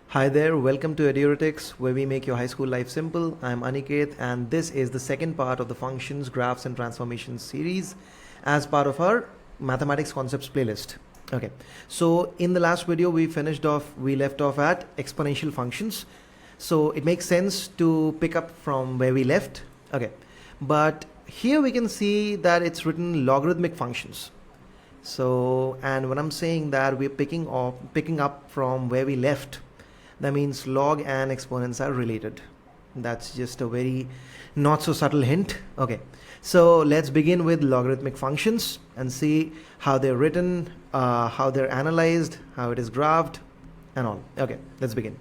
Hi there, welcome to Eduretics, where we make your high school life simple. I'm Aniket, and this is the second part of the functions, graphs, and transformations series as part of our mathematics concepts playlist. Okay, so in the last video we left off at exponential functions. So it makes sense to pick up from where we left. Okay, but here we can see that it's written logarithmic functions. So, and when I'm saying that we're picking up from where we left, that means log and exponents are related. That's just a very not so subtle hint. Okay, so let's begin with logarithmic functions and see how they're written, how they're analyzed, how it is graphed, and all. Okay, let's begin.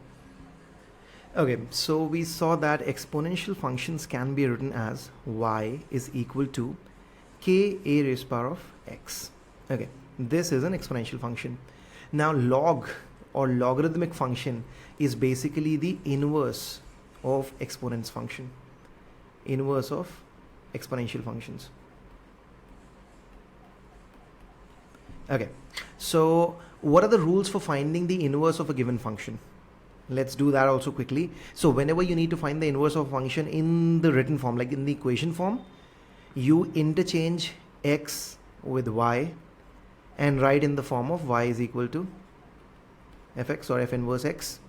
Okay, so we saw that exponential functions can be written as y is equal to k a raised power of x. Okay, this is an exponential function. Now log or logarithmic function is basically the inverse of exponents function, inverse of exponential functions. Okay, so what are the rules for finding the inverse of a given function? Let's do that also quickly. So whenever you need to find the inverse of a function in the written form, like in the equation form, you interchange x with y and write in the form of y is equal to fx or f inverse x.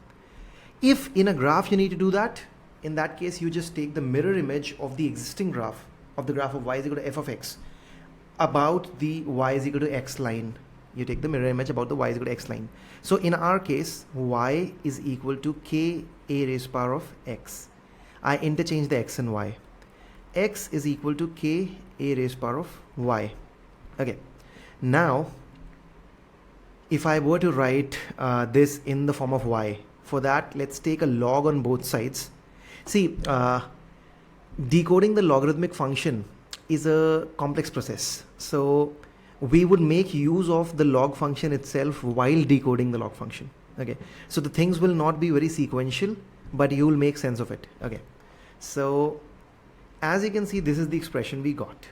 If in a graph you need to do that, in that case you just take the mirror image of the existing graph, of the graph of y is equal to f of x about the y is equal to x line. You take the mirror image about the y is equal to x line. So in our case, y is equal to k a raised power of x. I interchange the x and y. X is equal to k a raised power of y. Okay, now if I were to write this in the form of y, for that let's take a log on both sides. See, decoding the logarithmic function is a complex process. So we would make use of the log function itself while decoding the log function. Okay, so the things will not be very sequential, but you will make sense of it. Okay, so as you can see, this is the expression we got.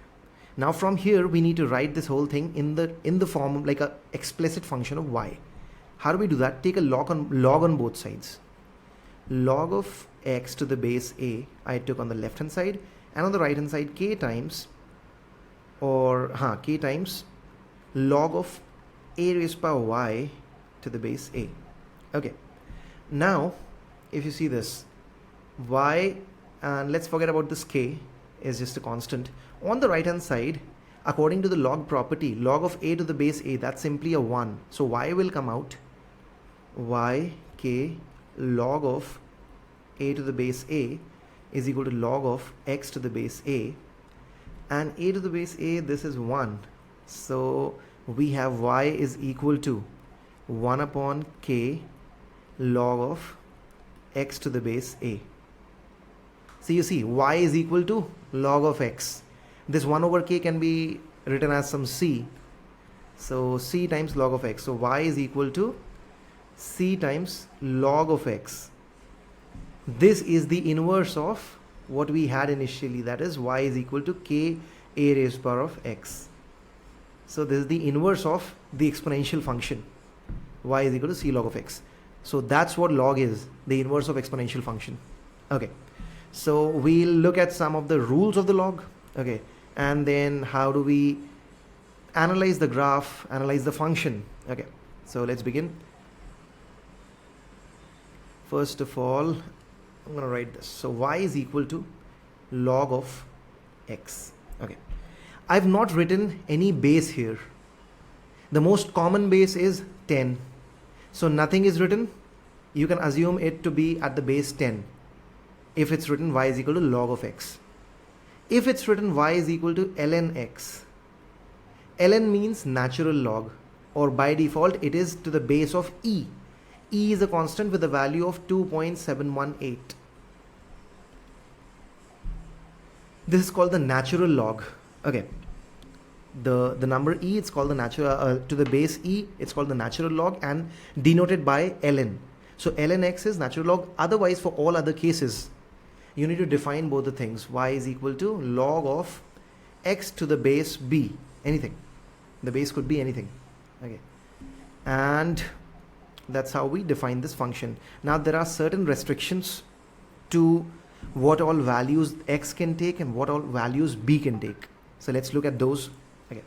Now from here we need to write this whole thing in the form of like a explicit function of y. How do we do that? Take a log on both sides. Log of x to the base a I took on the left hand side, and on the right hand side k times log of a raised power y to the base a. Okay, now if you see this y, and let's forget about this k, is just a constant. On the right hand side, according to the log property, log of a to the base a, that's simply a 1. So y will come out y k log of a to the base a is equal to log of x to the base a, and a to the base a, this is 1. So we have y is equal to 1 upon k log of x to the base a. So you see, y is equal to log of x. This 1 over k can be written as some c. So c times log of x. So y is equal to c times log of x. This is the inverse of what we had initially, that is y is equal to k a raised power of x. So this is the inverse of the exponential function, y is equal to c log of x. So that's what log is, the inverse of exponential function. Okay, so we'll look at some of the rules of the log. Okay, and then how do we analyze the graph, analyze the function. Okay, so let's begin. First of all, I'm going to write this. So y is equal to log of x. Okay, I've not written any base here. The most common base is 10. So nothing is written. You can assume it to be at the base 10 if it's written y is equal to log of x. If it's written y is equal to ln x, ln means natural log, or by default it is to the base of e. E is a constant with a value of 2.718. This is called the natural log. Okay, the number e, it's called the natural to the base e, it's called the natural log and denoted by ln. So ln x is natural log. Otherwise, for all other cases, you need to define both the things. Y is equal to log of x to the base b, anything. The base could be anything. Okay, and that's how we define this function. Now there are certain restrictions to what all values x can take and what all values b can take. So let's look at those. Okay,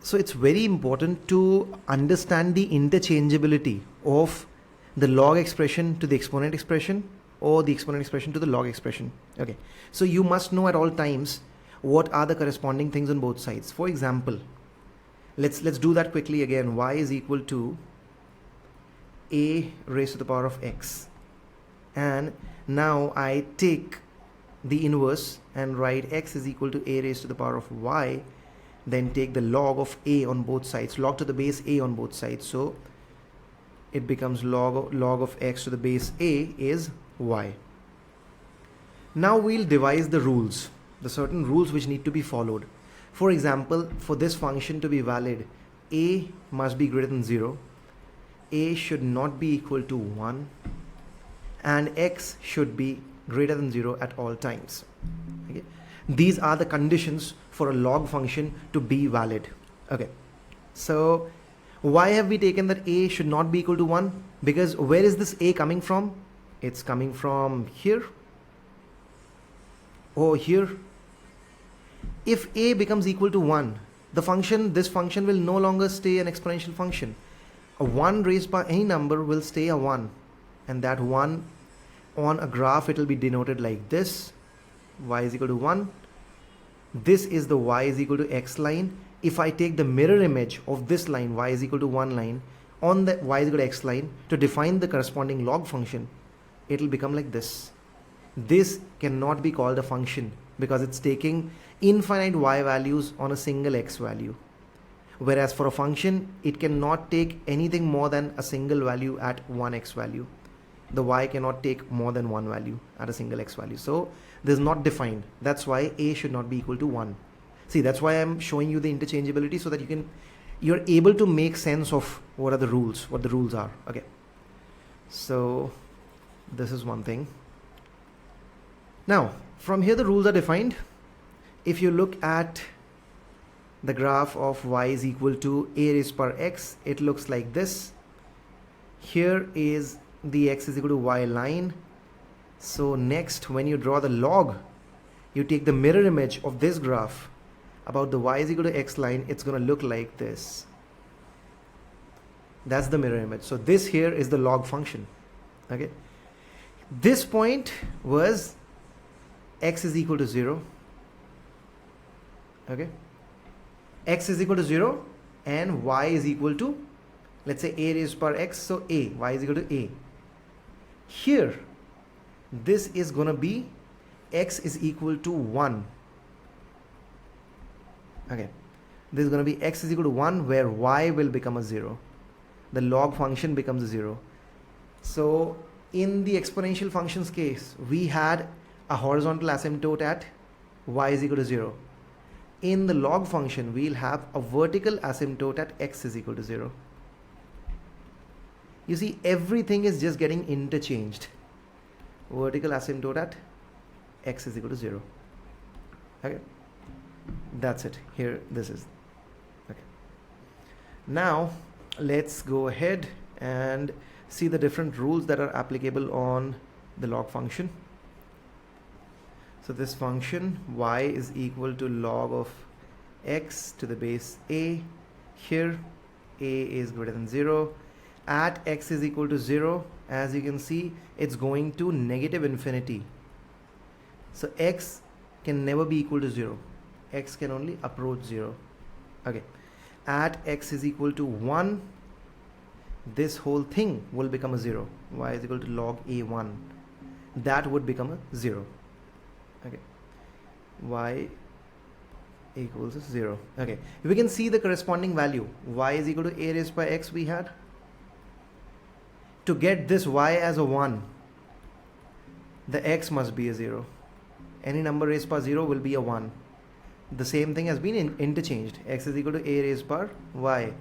so it's very important to understand the interchangeability of the log expression to the exponent expression, or the exponent expression to the log expression. Okay, so you must know at all times what are the corresponding things on both sides. For example, let's do that quickly again. Y is equal to a raised to the power of x, and now I take the inverse and write x is equal to a raised to the power of y, then take the log of a on both sides, log to the base a on both sides, so it becomes log of x to the base a is y. Now we'll devise the rules, the certain rules which need to be followed. For example, for this function to be valid, a must be greater than 0, a should not be equal to 1, and x should be greater than 0 at all times. Okay, these are the conditions for a log function to be valid. Okay, so why have we taken that a should not be equal to 1? Because where is this a coming from? It's coming from here or here. If a becomes equal to 1, this function will no longer stay an exponential function. A 1 raised by any number will stay a 1, and that 1 on a graph, it will be denoted like this: y is equal to 1. This is the y is equal to x line. If I take the mirror image of this line, y is equal to 1 line, on the y is equal to x line to define the corresponding log function, it will become like this. This cannot be called a function because it's taking infinite y values on a single x value. Whereas for a function, it cannot take anything more than a single value at one x value. The y cannot take more than one value at a single x value. So this is not defined. That's why a should not be equal to 1. See, that's why I'm showing you the interchangeability, so that you're able to make sense of what the rules are. Okay, so this is one thing. Now from here the rules are defined. If you look at the graph of y is equal to a raised per x, it looks like this. Here is the x is equal to y line. So next, when you draw the log, you take the mirror image of this graph about the y is equal to x line. It's going to look like this. That's the mirror image. So this here is the log function. Okay, this point was x is equal to 0. Okay, x is equal to 0 and y is equal to, let's say, a raised per x, so a, y is equal to a. Here this is going to be x is equal to 1. Okay, this is going to be x is equal to 1, where y will become a 0. The log function becomes a 0. So in the exponential functions case, we had a horizontal asymptote at y is equal to 0. In the log function, we'll have a vertical asymptote at x is equal to 0. You see, everything is just getting interchanged. Vertical asymptote at x is equal to 0. Okay, that's it. Here this is. Okay, now let's go ahead and see the different rules that are applicable on the log function. So this function y is equal to log of x to the base a. Here a is greater than 0. At x is equal to 0, as you can see, it's going to negative infinity. So x can never be equal to 0. X can only approach 0. Okay, at x is equal to 1, this whole thing will become a 0. Y is equal to log a1. That would become a 0. Okay, y equals 0. Okay, we can see the corresponding value. Y is equal to a raised by x we had. To get this y as a 1, the x must be a 0. Any number raised by 0 will be a 1. The same thing has been interchanged. X is equal to a raised by y.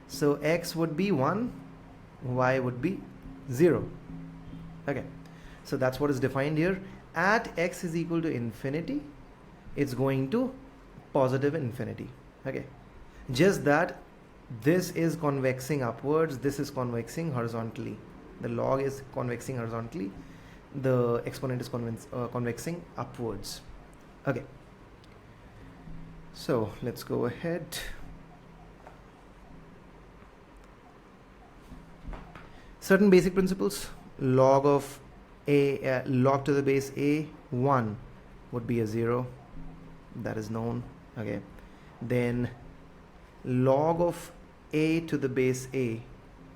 So x would be 1, y would be 0. Okay, so that's what is defined here. At x is equal to infinity, it's going to positive infinity. Okay, just that this is convexing upwards, this is convexing horizontally. The log is convexing horizontally, the exponent is convexing upwards. Okay, so let's go ahead. Certain basic principles. Log of a log to the base a 1 would be a 0, that is known. Okay, then log of a to the base a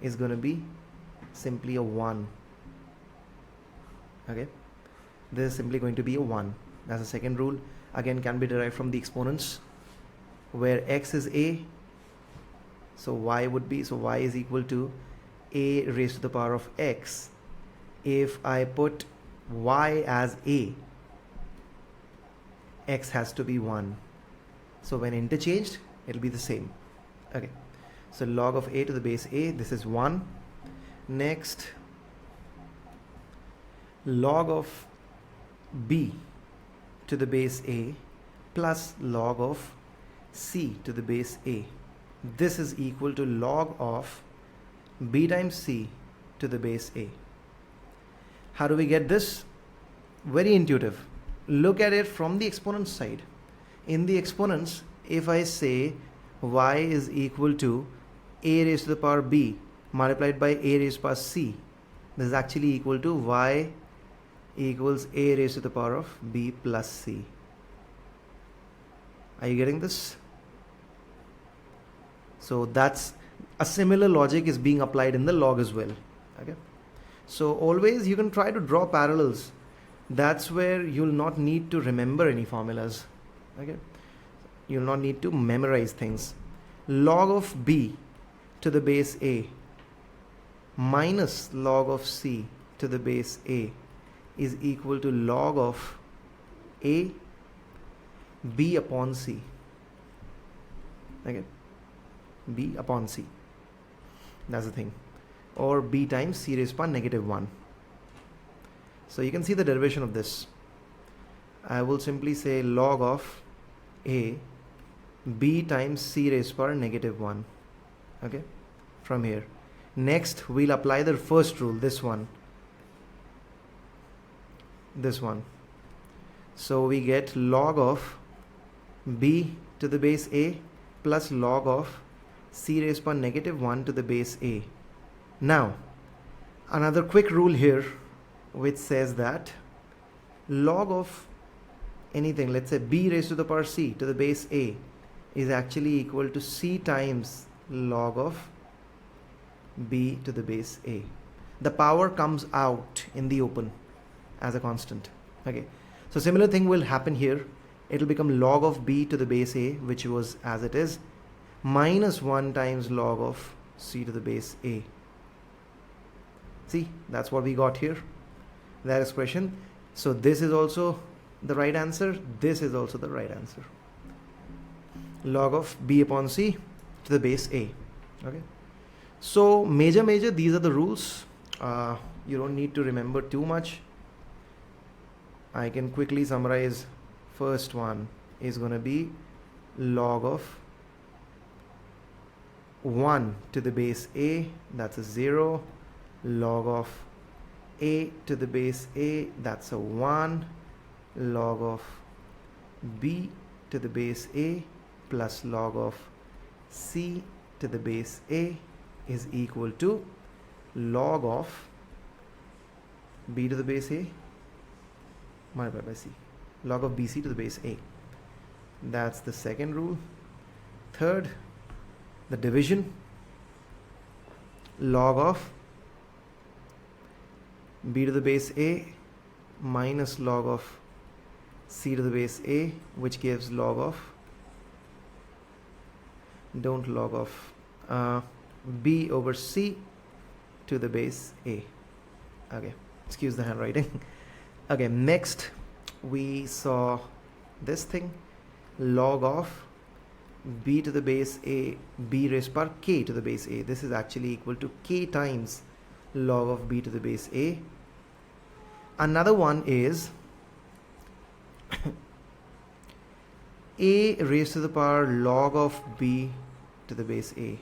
is going to be simply a 1. Okay, this is simply going to be a 1. That's the second rule. Again, can be derived from the exponents, where x is a, so y would be, so y is equal to a raised to the power of x. If I put y as a, x has to be 1. So when interchanged, it'll be the same. Okay, so log of a to the base a, this is 1. Next, log of b to the base a plus log of c to the base a. This is equal to log of b times c to the base a. How do we get this? Very intuitive. Look at it from the exponent side. In the exponents, if I say y is equal to a raised to the power b multiplied by a raised to the power c, this is actually equal to y equals a raised to the power of b plus c. Are you getting this? So that's a similar logic is being applied in the log as well. Okay, so always you can try to draw parallels. That's where you'll not need to remember any formulas. Okay, you'll not need to memorize things. Log of b to the base a minus log of c to the base a is equal to log of a b upon c. Okay, b upon c, that's the thing, or b times c raised to the power negative 1. So you can see the derivation of this. I will simply say log of a b times c raised to the power negative 1. Okay, from here. Next we'll apply the first rule, this one. So we get log of b to the base a plus log of c raised to the power negative 1 to the base a. Now another quick rule here which says that log of anything, let's say b raised to the power c to the base a, is actually equal to c times log of b to the base a. The power comes out in the open as a constant. Okay, so similar thing will happen here. It'll become log of b to the base a, which was as it is, minus 1 times log of c to the base a. See, that's what we got here, that expression. So this is also the right answer, this is also the right answer. Log of b upon c to the base a. Okay, so major these are the rules. You don't need to remember too much. I can quickly summarize. First one is going to be log of 1 to the base a, that's a 0. Log of a to the base a, that's a 1. Log of b to the base a plus log of c to the base a is equal to log of b to the base a multiplied by c, log of bc to the base a. That's the second rule. Third, the division, log of b to the base a minus log of c to the base a, which gives log of, don't log of, b over c to the base a. Okay, excuse the handwriting. Okay, next we saw this thing, log of b to the base a, b raised to the power k to the base a. This is actually equal to k times log of b to the base a. Another one is a raised to the power log of b to the base a.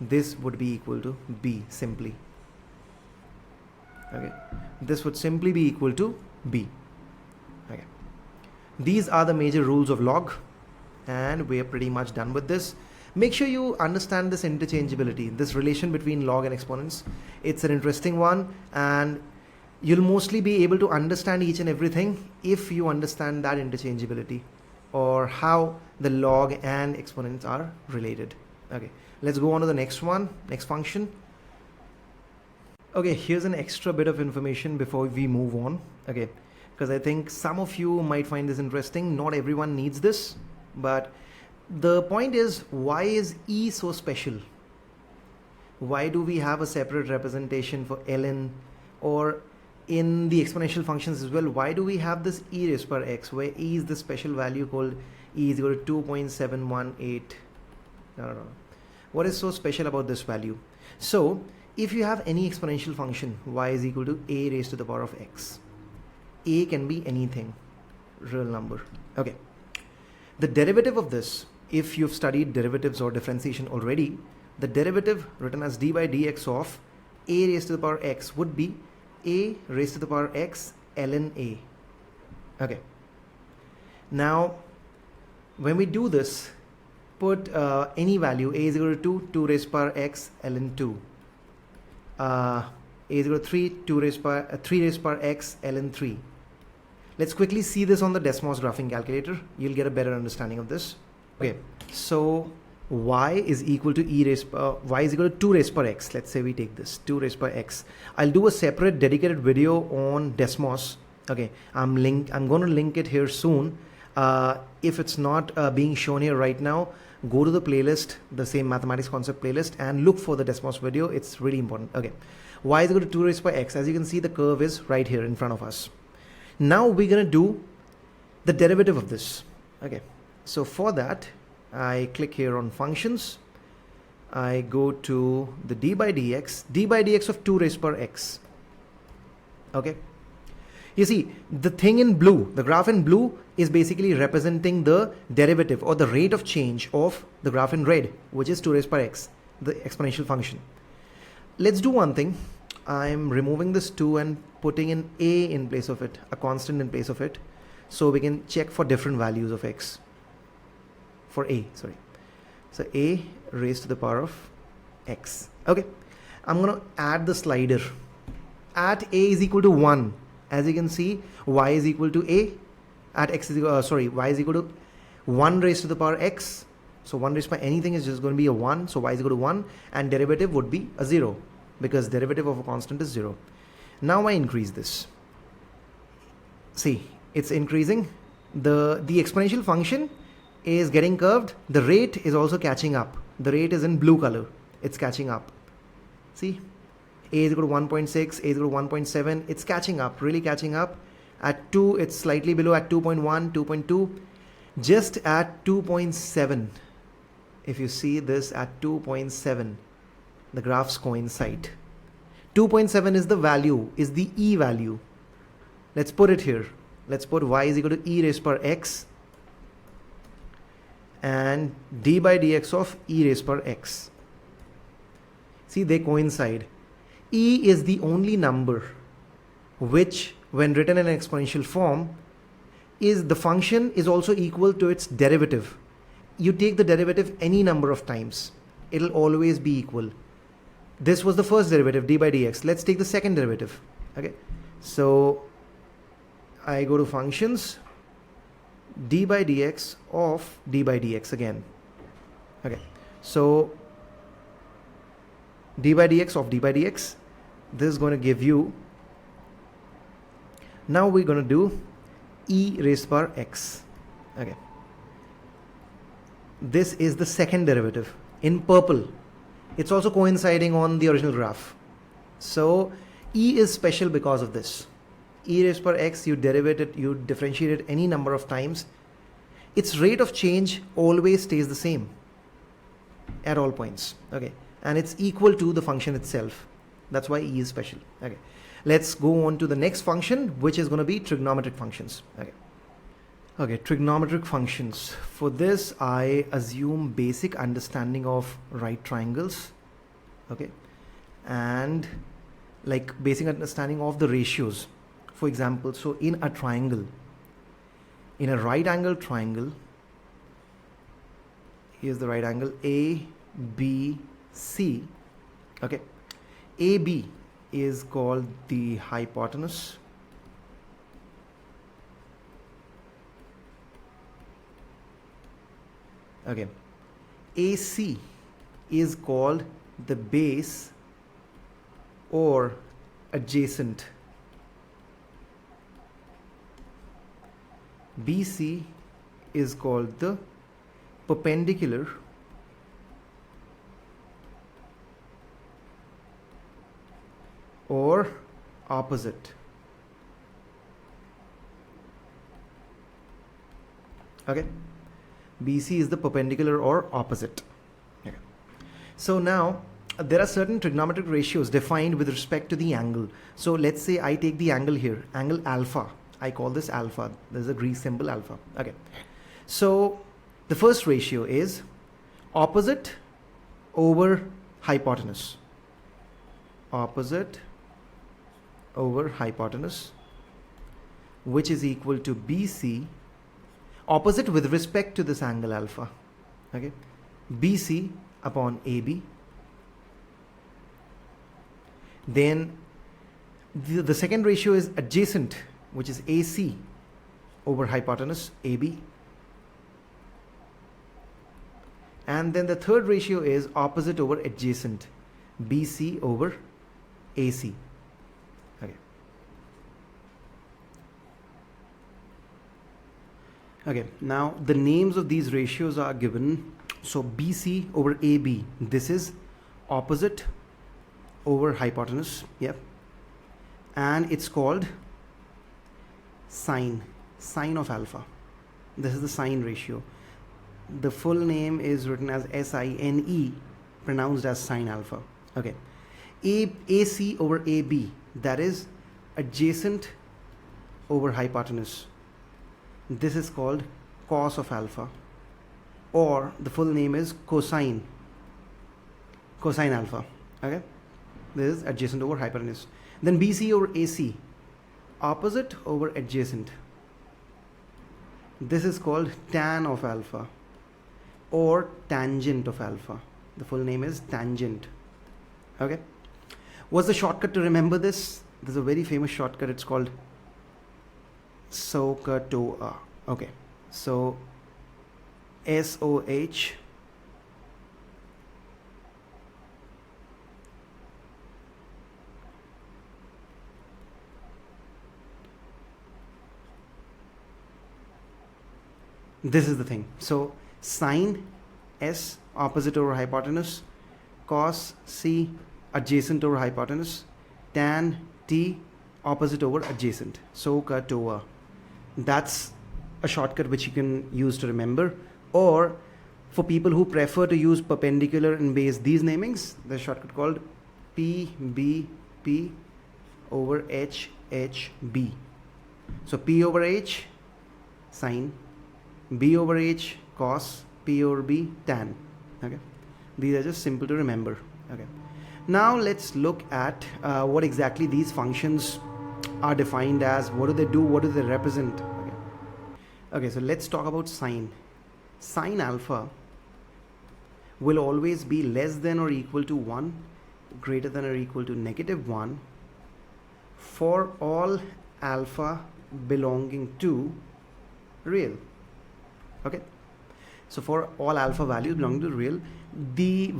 This would be equal to b simply. Okay, this would simply be equal to b. Okay, these are the major rules of log, and we are pretty much done with this. Make sure you understand this interchangeability, this relation between log and exponents. It's an interesting one, and you'll mostly be able to understand each and everything if you understand that interchangeability, or how the log and exponents are related. Okay, let's go on to the next one, next function. Okay, here's an extra bit of information before we move on. Okay, because I think some of you might find this interesting. Not everyone needs this, but the point is, why is E so special? Why do we have a separate representation for ln, or in the exponential functions as well? Why do we have this e raised per x, where e is the special value called e is equal to 2.718? No. What is so special about this value? So if you have any exponential function, y is equal to a raised to the power of x. A can be anything, real number. Okay, the derivative of this, if you've studied derivatives or differentiation already, the derivative written as d by dx of a raised to the power x would be a raised to the power x ln a. Okay, now when we do this, put any value. A is equal to 2 raised to the power x ln 2. A is equal to 3 raised to the power x ln 3. Let's quickly see this on the Desmos graphing calculator. You'll get a better understanding of this. Okay, so y is equal to y is equal to 2 raised per x. Let's say we take this 2 raised per x. I'll do a separate dedicated video on Desmos. Okay, I'm going to link it here soon. If it's not being shown here right now, go to the playlist, the same mathematics concept playlist, and look for the Desmos video. It's really important. Okay, y is equal to 2 raised by x. As you can see, the curve is right here in front of us. Now we're going to do the derivative of this. Okay, so for that, I click here on functions. I go to the d by dx of 2 raised per x. Okay, you see the thing in blue, the graph in blue is basically representing the derivative or the rate of change of the graph in red, which is 2 raised per x, the exponential function. Let's do one thing. I'm removing this 2 and putting in a in place of it, a constant in place of it, so we can check for different values of x. For a, sorry. So a raised to the power of x. Okay, I'm going to add the slider. At a is equal to 1, as you can see, y is equal to a. At x is equal, y is equal to 1 raised to the power x. So 1 raised by anything is just going to be a 1. So y is equal to 1, and derivative would be a 0, because derivative of a constant is 0. Now I increase this. See, it's increasing. The exponential function is getting curved. The rate is also catching up. The rate is in blue color. It's catching up. See, a is equal to 1.6, a is equal to 1.7. It's catching up, really catching up. At 2, it's slightly below. At 2.1, 2.2, just at 2.7. If you see this at 2.7, the graphs coincide. 2.7 is the value, is the e value. Let's put it here. Let's put y is equal to e raised per x and d by dx of e raised per x. See, they coincide. E is the only number which, when written in an exponential form, is the function is also equal to its derivative. You take the derivative any number of times, it'll always be equal. This was the first derivative, d by dx. Let's take the second derivative. Okay, so I go to functions, d by dx of d by dx again. Okay, so d by dx of d by dx, this is going to give you, now we're going to do e raised per x. Okay, this is the second derivative in purple. It's also coinciding on the original graph. So e is special because of this. E raised per x, you differentiate it any number of times. Its rate of change always stays the same at all points. Okay, and it's equal to the function itself. That's why e is special. Okay, let's go on to the next function, which is going to be trigonometric functions. Okay, Okay, trigonometric functions. For this, I assume basic understanding of right triangles, okay, and like basic understanding of the ratios. For example, so in a triangle, in a right angle triangle, here's the right angle A, B, C, okay. AB is called the hypotenuse. Okay, AC is called the base or adjacent. BC is called the perpendicular or opposite. Okay, BC is the perpendicular or opposite. Okay. So now there are certain trigonometric ratios defined with respect to the angle. So let's say I take the angle here, angle alpha. I call this alpha. There's a Greek symbol alpha. Okay. So the first ratio is opposite over hypotenuse. Opposite over hypotenuse, which is equal to BC, opposite with respect to this angle alpha, okay, BC upon AB. Then the second ratio is adjacent, which is AC over hypotenuse, AB. And then the third ratio is opposite over adjacent, BC over AC. Okay. Okay, now the names of these ratios are given. So BC over AB, this is opposite over hypotenuse, yep. And it's called sine of alpha. This is the sine ratio. The full name is written as SINE, pronounced as sine alpha. Okay. AC over AB, that is adjacent over hypotenuse. This is called cos of alpha, or the full name is cosine alpha. Okay, this is adjacent over hypotenuse. Then BC over AC, opposite over adjacent. This is called tan of alpha or tangent of alpha. The full name is tangent. Okay, what's the shortcut to remember this? There's a very famous shortcut. It's called SOHCAHTOA. Okay, so SOH this is the thing. So sine S opposite over hypotenuse, cos C adjacent over hypotenuse, tan T opposite over adjacent. SOHCAHTOA. That's a shortcut which you can use to remember. Or for people who prefer to use perpendicular and base, these namings, the shortcut called PBP over HHB. So P over H sine, B over H cos, P over B tan. Okay, these are just simple to remember. Okay, now let's look at what exactly these functions are defined as. What do they do? What do they represent? Okay, okay, so let's talk about sine. Sine alpha will always be less than or equal to 1, greater than or equal to -1 for all alpha belonging to real. Okay, so for all alpha values belonging to real, the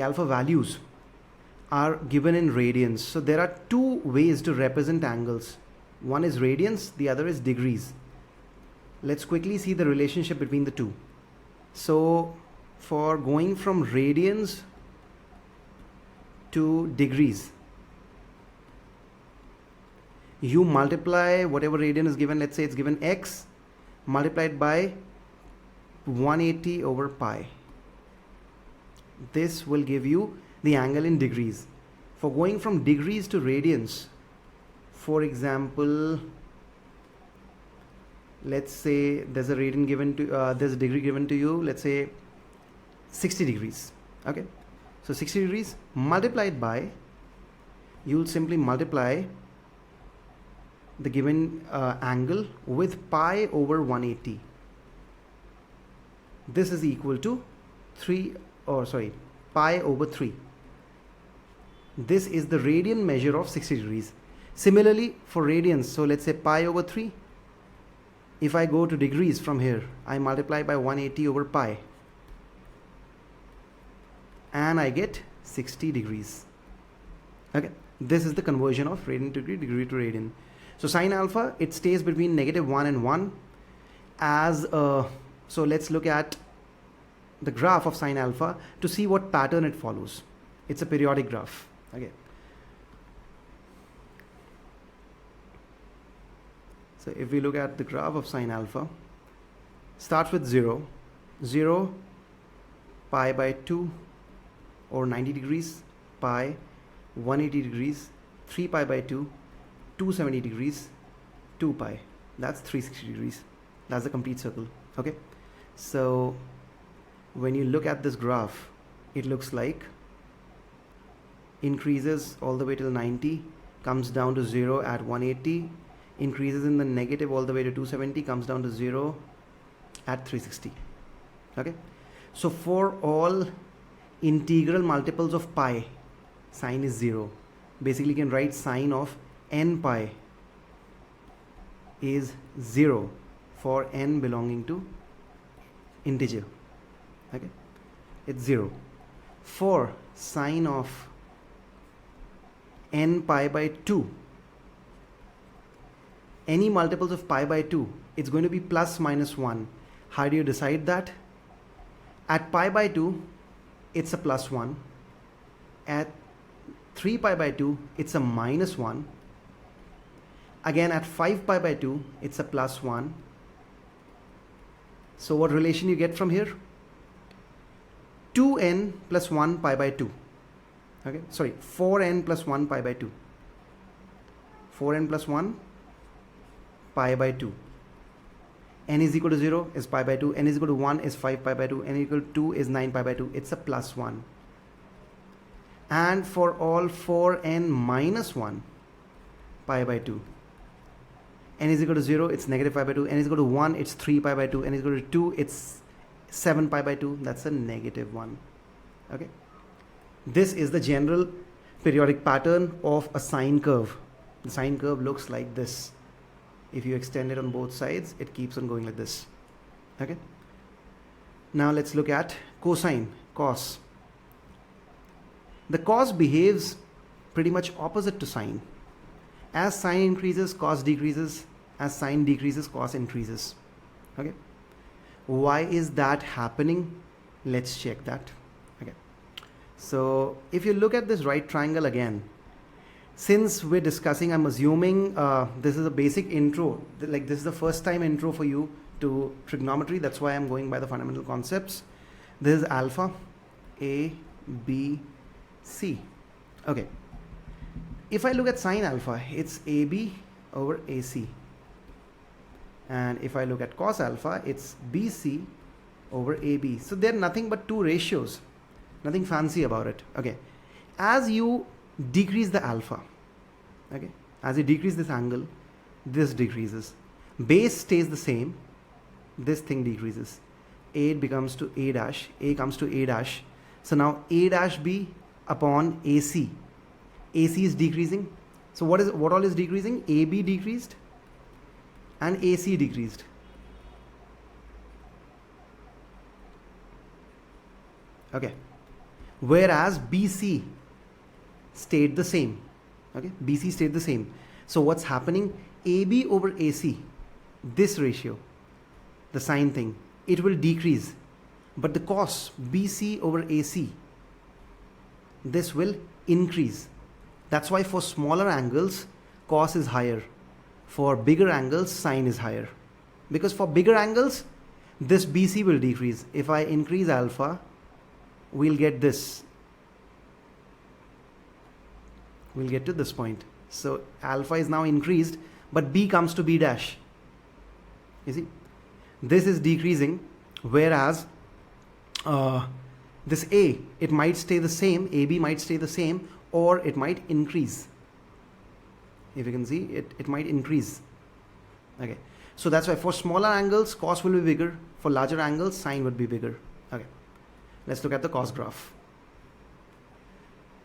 alpha values are given in radians. So there are two ways to represent angles. One is radians, the other is degrees. Let's quickly see the relationship between the two. So for going from radians to degrees, you multiply whatever radian is given. Let's say it's given x multiplied by 180 over pi. This will give you the angle in degrees. For going from degrees to radians, for example, let's say there's a radian given to, there's a degree given to you, let's say 60 degrees. Okay, so 60 degrees multiplied by, you'll simply multiply the given angle with pi over 180. This is equal to pi over 3. This is the radian measure of 60 degrees. Similarly for radians, so let's say pi over 3. If I go to degrees from here, I multiply by 180 over pi and I get 60 degrees. Okay, this is the conversion of radian to degree, degree to radian. So sine alpha, it stays between -1 and 1 as so let's look at the graph of sine alpha to see what pattern it follows. It's a periodic graph. Okay, so if we look at the graph of sine alpha, starts with 0, 0, pi by 2 or 90 degrees, pi, 180 degrees, 3 pi by 2, 270 degrees, 2 pi. That's 360 degrees. That's the complete circle. Okay, so when you look at this graph, it looks like increases all the way till 90, comes down to 0 at 180, increases in the negative all the way to 270, comes down to 0 at 360. Okay, so for all integral multiples of pi, sine is 0. Basically you can write sine of n pi is 0 for n belonging to integer. Okay, it's 0. For sine of n pi by 2, any multiples of pi by 2, it's going to be plus minus 1. How do you decide that? At pi by 2, it's a plus 1. At 3 pi by 2, it's a minus 1. Again at 5 pi by 2, it's a plus 1. So what relation you get from here? 2n plus 1 pi by 2. Okay, sorry, 4n plus 1 pi by 2. 4n plus 1 pi by 2. N is equal to 0 is pi by 2. N is equal to 1 is 5 pi by 2. N is equal to 2 is 9 pi by 2. It's a plus 1. And for all 4n minus 1 pi by 2. N is equal to 0, it's negative pi by 2. N is equal to 1, it's 3 pi by 2. N is equal to 2, it's 7 pi by 2. That's a negative 1. Okay. This is the general periodic pattern of a sine curve. The sine curve looks like this. If you extend it on both sides, it keeps on going like this. Okay. Now let's look at cosine, cos. The cos behaves pretty much opposite to sine. As sine increases, cos decreases. As sine decreases, cos increases. Okay. Why is that happening? Let's check that. Okay. So if you look at this right triangle again, since we're discussing, I'm assuming this is a basic intro, like this is the first time intro for you to trigonometry. That's why I'm going by the fundamental concepts. This is alpha, A, B, C. Okay. If I look at sine alpha, it's AB over AC. And if I look at cos alpha, it's BC over AB. So they're nothing but two ratios. Nothing fancy about it. Okay. As you decrease the alpha, okay, as you decrease this angle, this decreases. Base stays the same. This thing decreases. A becomes to A dash. A comes to A dash. So now A dash B upon AC. AC is decreasing. So what all is decreasing? AB decreased and AC decreased. Okay. Whereas BC stayed the same. Okay, BC stayed the same. So what's happening? AB over AC, this ratio, the sine thing, it will decrease. But the cos, BC over AC, this will increase. That's why for smaller angles, cos is higher. For bigger angles, sine is higher. Because for bigger angles, this BC will decrease. If I increase alpha, we'll get this. We'll get to this point. So alpha is now increased, but B comes to B dash. You see, this is decreasing, whereas this A, it might stay the same, AB might stay the same, or it might increase. If you can see, it might increase. Okay, so that's why for smaller angles, cos will be bigger. For larger angles, sine would be bigger. Okay, let's look at the cos graph.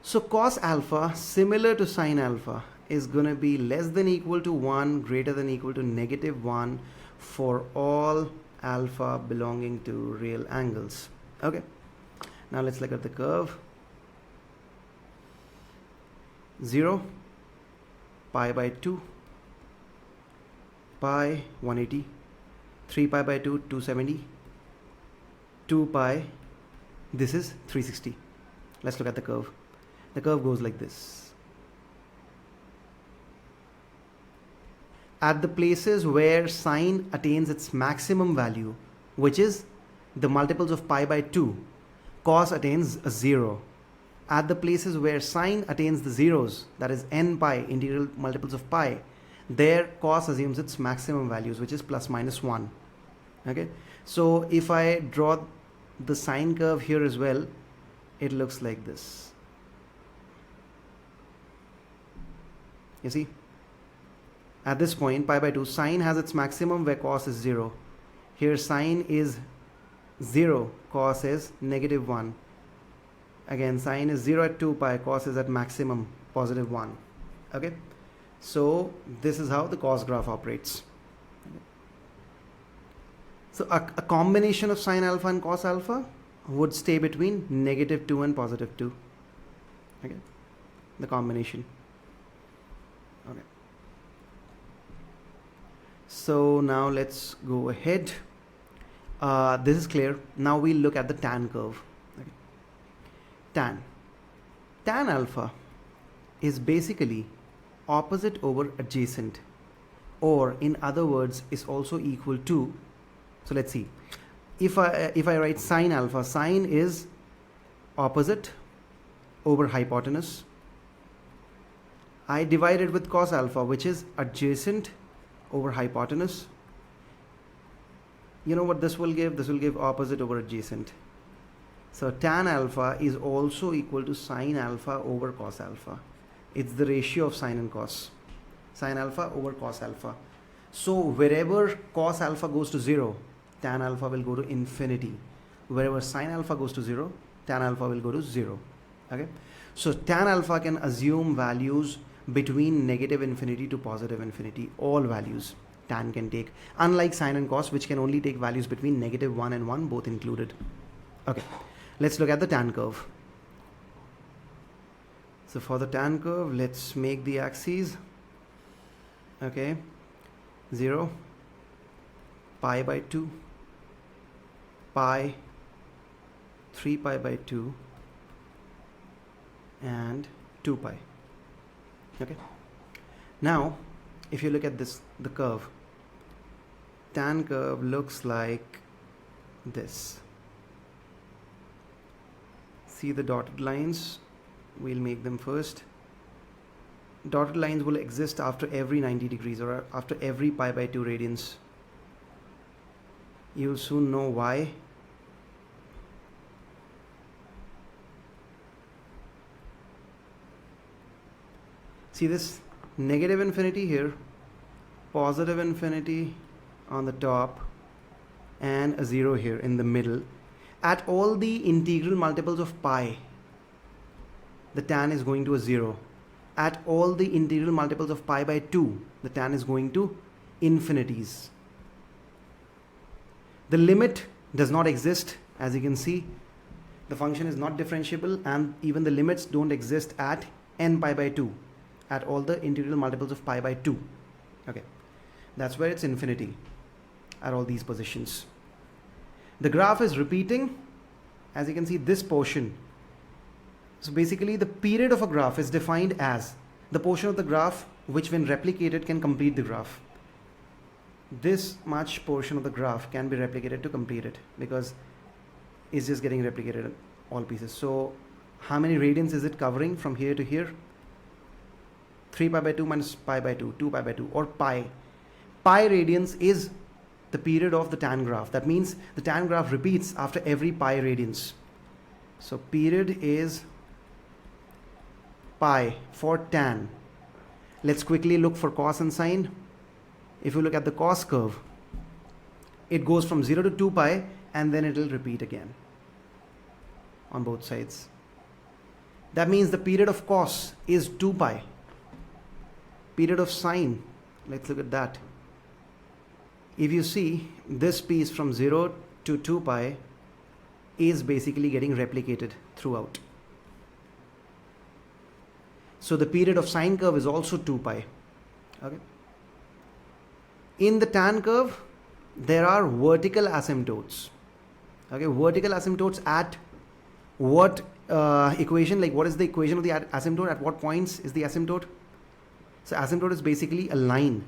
So cos alpha, similar to sine alpha, is going to be less than equal to 1, greater than equal to -1 for all alpha belonging to real angles. Okay, now let's look at the curve. 0, pi by 2, pi 180, 3 pi by 2 270, 2 pi, this is 360. Let's look at the curve. The curve goes like this. At the places where sine attains its maximum value, which is the multiples of pi by 2, cos attains a 0. At the places where sine attains the zeros, that is n pi, integral multiples of pi, there cos assumes its maximum values, which is plus minus 1. Okay, so if I draw the sine curve here as well, it looks like this. You see, at this point, pi by 2, sine has its maximum where cos is 0. Here sine is 0, cos is -1. Again, sine is 0 at 2 pi, cos is at maximum +1. Okay, so this is how the cos graph operates. So a combination of sine alpha and cos alpha would stay between -2 and +2. Okay, the combination. Okay, so now let's go ahead. This is clear. Now we'll look at the tan curve. Okay. Tan alpha is basically opposite over adjacent, or in other words is also equal to, so let's see, if I write sine alpha, sine is opposite over hypotenuse. I divide it with cos alpha, which is adjacent over hypotenuse. You know what this will give? This will give opposite over adjacent. So tan alpha is also equal to sine alpha over cos alpha. It's the ratio of sine and cos. Sine alpha over cos alpha. So wherever cos alpha goes to 0, tan alpha will go to infinity. Wherever sine alpha goes to 0, tan alpha will go to 0. Okay, so tan alpha can assume values between -infinity to +infinity. All values tan can take, unlike sine and cos, which can only take values between -1 and 1, both included. Okay, let's look at the tan curve. So for the tan curve, let's make the axes. Okay, 0, pi by 2, pi, 3 pi by 2, and 2 pi. Okay, now if you look at this, the curve, tan curve looks like this. See the dotted lines? We'll make them first. Dotted lines will exist after every 90 degrees or after every pi by 2 radians. You'll soon know why. See this -infinity here, +infinity on the top, and a 0 here in the middle. At all the integral multiples of pi, the tan is going to a 0. At all the integral multiples of pi by 2, the tan is going to infinities. The limit does not exist, as you can see. The function is not differentiable, and even the limits don't exist at n pi by 2, at all the integral multiples of pi by 2. Okay, that's where it's infinity at all these positions. The graph is repeating, as you can see, this portion. So basically the period of a graph is defined as the portion of the graph which when replicated can complete the graph. This much portion of the graph can be replicated to complete it, because it's just getting replicated in all pieces. So how many radians is it covering from here to here? 3 pi by 2 minus pi by 2, 2 pi by 2, or pi. Pi radians is the period of the tan graph. That means the tan graph repeats after every pi radians. So period is pi for tan. Let's quickly look for cos and sine. If you look at the cos curve, it goes from 0 to 2 pi and then it will repeat again on both sides. That means the period of cos is 2 pi. Period of sine, let's look at that. If you see, this piece from 0 to 2 pi is basically getting replicated throughout. So the period of sine curve is also 2 pi. Okay. In the tan curve, there are vertical asymptotes. Okay, vertical asymptotes at what equation? Like, what is the equation of the asymptote? At what points is the asymptote? So asymptote is basically a line,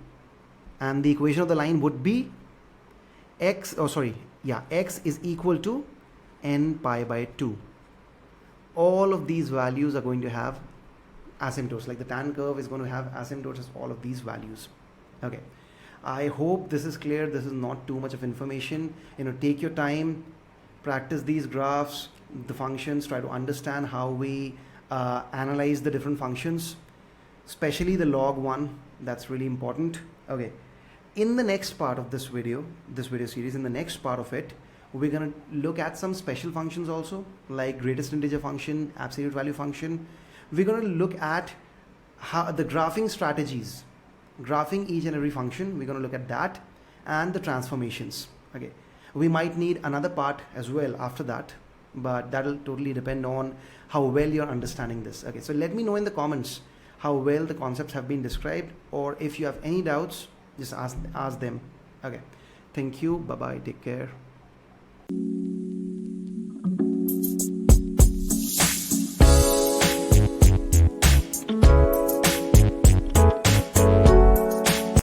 and the equation of the line would be x is equal to n pi by 2. All of these values are going to have asymptotes. Like the tan curve is going to have asymptotes as all of these values. Okay, I hope this is clear. This is not too much of information. Take your time, practice these graphs, the functions, try to understand how we analyze the different functions, especially the log one. That's really important. Okay, in the next part of this video series, in the next part of it, we're going to look at some special functions also, like greatest integer function, absolute value function. We're going to look at how the graphing strategies, graphing each and every function. We're going to look at that and the transformations. Okay, we might need another part as well after that, but that'll totally depend on how well you're understanding this. Okay, so let me know in the comments how well the concepts have been described, or if you have any doubts, just ask them. Okay, thank you. Bye bye, take care.